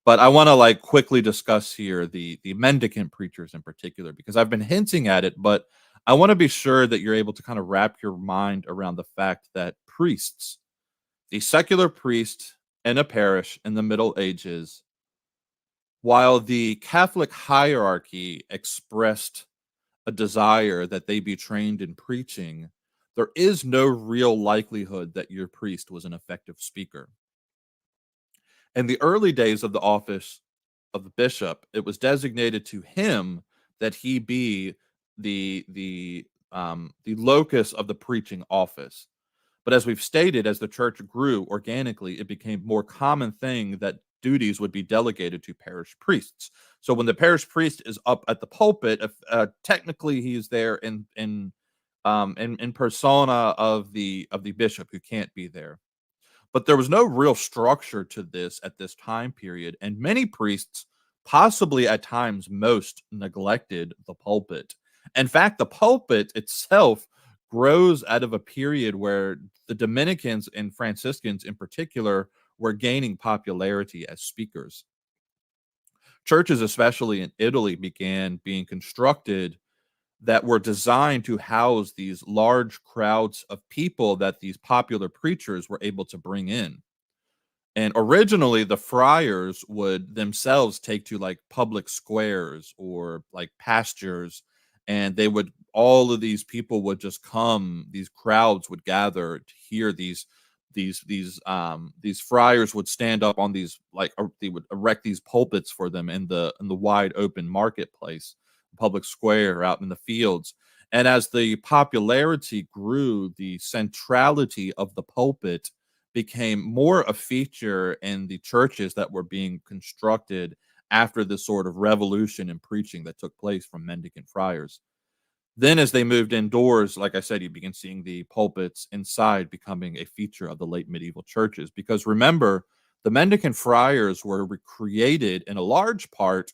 But I want to like quickly discuss here the mendicant preachers in particular because I've been hinting at it, but I want to be sure that you're able to kind of wrap your mind around the fact that priests, the secular priest in a parish in the Middle Ages, while the Catholic hierarchy expressed a desire that they be trained in preaching, there is no real likelihood that your priest was an effective speaker. In the early days of the office of the bishop, it was designated to him that he be the locus of the preaching office. But as we've stated, as the church grew organically, it became more common thing that duties would be delegated to parish priests. So when the parish priest is up at the pulpit, if, technically he is there in persona of the bishop who can't be there. But there was no real structure to this at this time period, and many priests, possibly at times most, neglected the pulpit. In fact, the pulpit itself grows out of a period where the Dominicans and Franciscans in particular were gaining popularity as speakers. Churches, especially in Italy, began being constructed that were designed to house these large crowds of people that these popular preachers were able to bring in. And originally, the friars would themselves take to like public squares or like pastures, and they would all of these people would just come. These crowds would gather to hear these friars would stand up on these they would erect these pulpits for them in the wide open marketplace, public square out in the fields. And as the popularity grew, the centrality of the pulpit became more a feature in the churches that were being constructed after the sort of revolution in preaching that took place from mendicant friars. Then, as they moved indoors, like I said, you begin seeing the pulpits inside becoming a feature of the late medieval churches. Because remember, the mendicant friars were created in a large part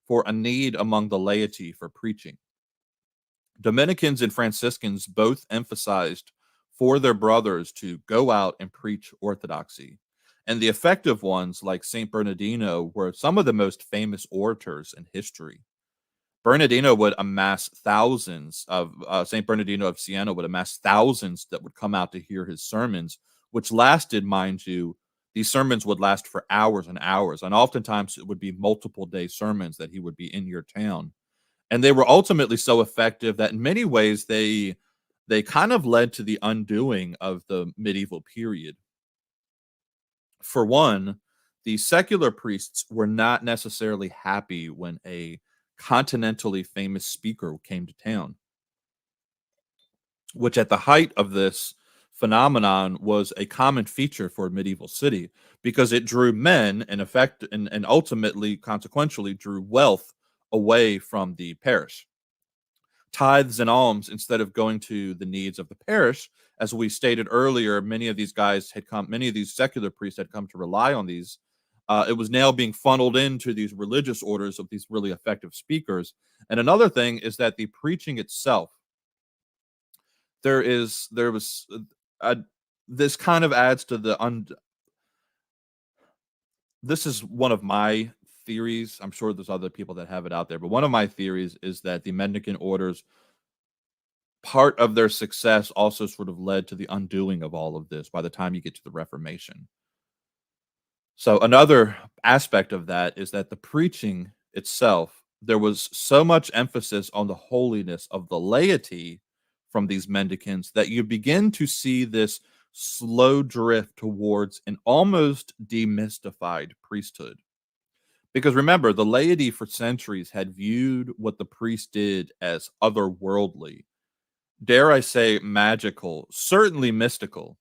for a need among the laity for preaching. Dominicans and Franciscans both emphasized for their brothers to go out and preach orthodoxy. And the effective ones, like St. Bernardino, were some of the most famous orators in history. Bernardino would amass thousands of Saint Bernardino of Siena would amass thousands that would come out to hear his sermons, which lasted, mind you, these sermons would last for hours and hours, and oftentimes it would be multiple day sermons that he would be in your town. And they were ultimately so effective that in many ways they kind of led to the undoing of the medieval period. For one, the secular priests were not necessarily happy when a continentally famous speaker came to town, which at the height of this phenomenon was a common feature for a medieval city because it drew men and effect and ultimately consequentially drew wealth away from the parish. Tithes and alms, instead of going to the needs of the parish, as we stated earlier, many of these secular priests had come to rely on these. It was now being funneled into these religious orders of these really effective speakers. And another thing is that the preaching itself, there was this kind of adds to this is one of my theories. I'm sure there's other people that have it out there, but one of my theories is that the mendicant orders, part of their success also sort of led to the undoing of all of this by the time you get to the Reformation. So another aspect of that is that the preaching itself, there was so much emphasis on the holiness of the laity from these mendicants that you begin to see this slow drift towards an almost demystified priesthood. Because remember, the laity for centuries had viewed what the priest did as otherworldly, dare I say, magical, certainly mystical.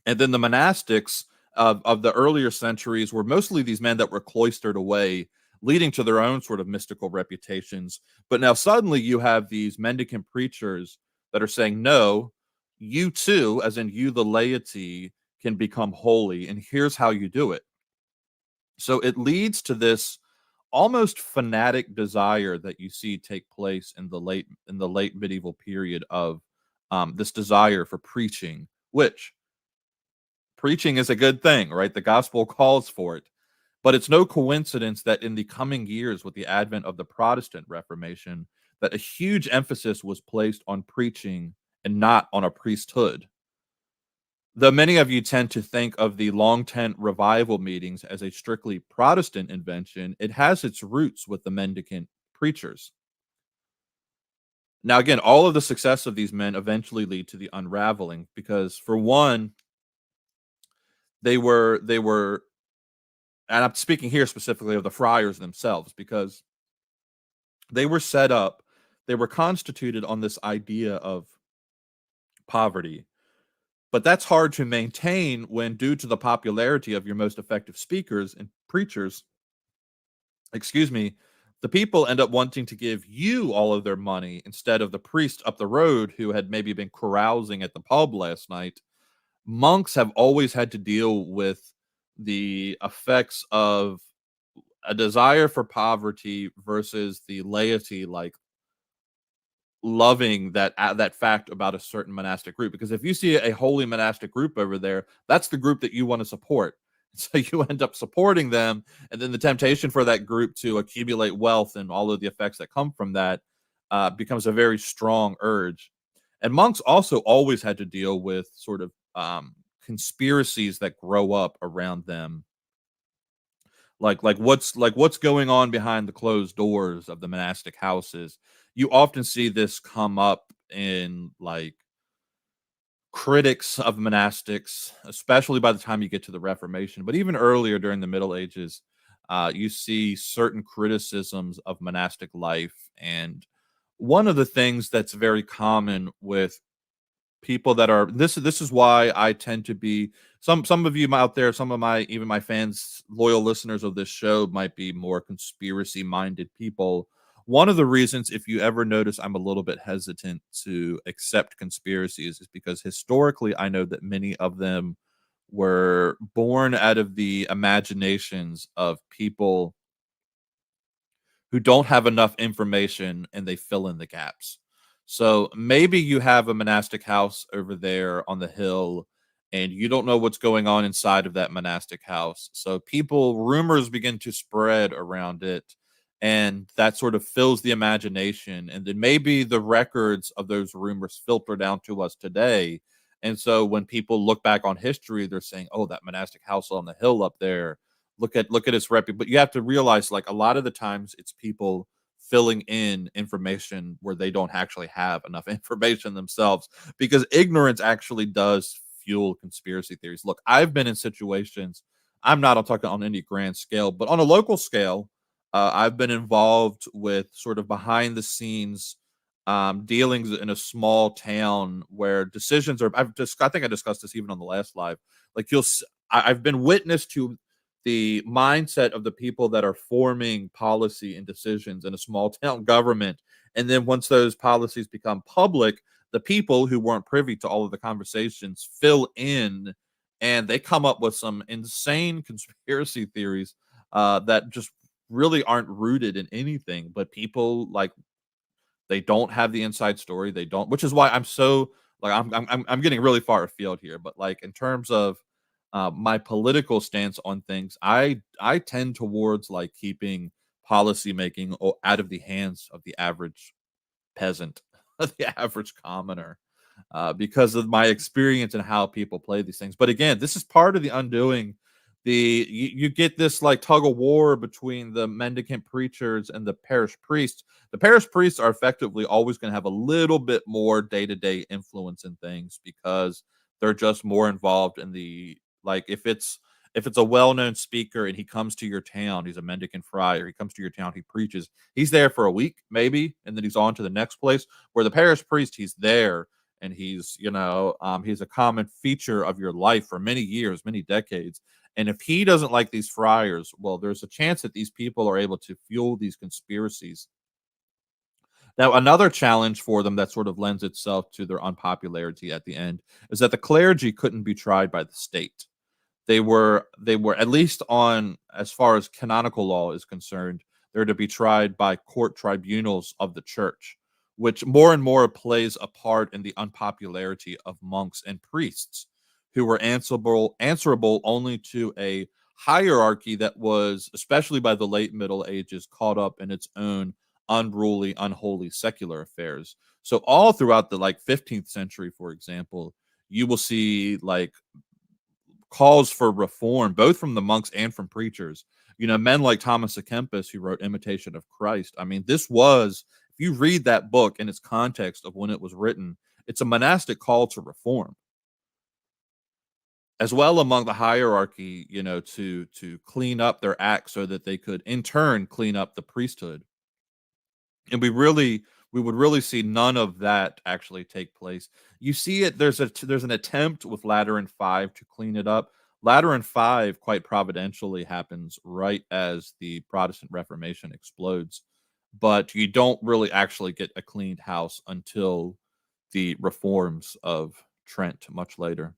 And then the monastics of the earlier centuries were mostly these men that were cloistered away, leading to their own sort of mystical reputations. But now suddenly you have these mendicant preachers that are saying, no, you too, as in you, the laity, can become holy, and here's how you do it. So it leads to this almost fanatic desire that you see take place in the late medieval period of this desire for preaching, which preaching is a good thing, right? The gospel calls for it. But it's no coincidence that in the coming years, with the advent of the Protestant Reformation, that a huge emphasis was placed on preaching and not on a priesthood. Though many of you tend to think of the long tent revival meetings as a strictly Protestant invention, it has its roots with the mendicant preachers. Now, again, all of the success of these men eventually lead to the unraveling because, for one, they were, and I'm speaking here specifically of the friars themselves because they were set up, they were constituted on this idea of poverty. But that's hard to maintain when, due to the popularity of your most effective speakers and preachers, excuse me, the people end up wanting to give you all of their money instead of the priest up the road who had maybe been carousing at the pub last night. Monks have always had to deal with the effects of a desire for poverty versus the laity, like loving that fact about a certain monastic group, because if you see a holy monastic group over there, that's the group that you want to support. So you end up supporting them, and then the temptation for that group to accumulate wealth and all of the effects that come from that becomes a very strong urge. And monks also always had to deal with sort of conspiracies that grow up around them, like what's going on behind the closed doors of the monastic houses. You often see this come up in like critics of monastics, especially by the time you get to the Reformation, but even earlier during the Middle Ages. You see certain criticisms of monastic life, and one of the things that's very common with people that are this is why I tend to be, some of you out there, some of my, even my fans, loyal listeners of this show might be more conspiracy minded people. One of the reasons, if you ever notice, I'm a little bit hesitant to accept conspiracies is because historically I know that many of them were born out of the imaginations of people who don't have enough information and they fill in the gaps. So maybe you have a monastic house over there on the hill and you don't know what's going on inside of that monastic house. So rumors begin to spread around it, and that sort of fills the imagination. And then maybe the records of those rumors filter down to us today. And so when people look back on history, they're saying, "Oh, that monastic house on the hill up there, look at its rep." But you have to realize, like, a lot of the times it's people filling in information where they don't actually have enough information themselves, because ignorance actually does fuel conspiracy theories. Look, I've been in situations, I'm talking on any grand scale, but on a local scale, I've been involved with sort of behind the scenes dealings in a small town where decisions are, I think I discussed this even on the last live. Like I've been witness to the mindset of the people that are forming policy and decisions in a small town government. And then once those policies become public, the people who weren't privy to all of the conversations fill in, and they come up with some insane conspiracy theories that just really aren't rooted in anything. But people, like, they don't have the inside story. They don't, which is why I'm so, like, I'm getting really far afield here. But like in terms of my political stance on things, I tend towards like keeping policy making out of the hands of the average peasant, the average commoner, because of my experience and how people play these things. But again, this is part of the undoing. You get this like tug of war between the mendicant preachers and the parish priests. The parish priests are effectively always going to have a little bit more day-to-day influence in things because they're just more involved in the, like, if it's a well-known speaker and he comes to your town, he's a mendicant friar, he comes to your town, he preaches, he's there for a week maybe, and then he's on to the next place. Where the parish priest, he's there, and he's a common feature of your life for many years, many decades. And if he doesn't like these friars, well, there's a chance that these people are able to fuel these conspiracies. Now, another challenge for them that sort of lends itself to their unpopularity at the end is that the clergy couldn't be tried by the state. They were, at least on, as far as canonical law is concerned, they're to be tried by court tribunals of the church, which more and more plays a part in the unpopularity of monks and priests who were answerable only to a hierarchy that was, especially by the late Middle Ages, caught up in its own unruly, unholy secular affairs. So all throughout the like 15th century, for example, you will see like calls for reform, both from the monks and from preachers. You know, men like Thomas à Kempis, who wrote Imitation of Christ. I mean, this was, if you read that book in its context of when it was written, it's a monastic call to reform as well among the hierarchy, you know, to clean up their acts so that they could in turn clean up the priesthood. And we would really see none of that actually take place. You see it, there's an attempt with Lateran 5 to clean it up. Lateran 5 quite providentially happens right as the Protestant Reformation explodes, but you don't really actually get a cleaned house until the reforms of Trent much later.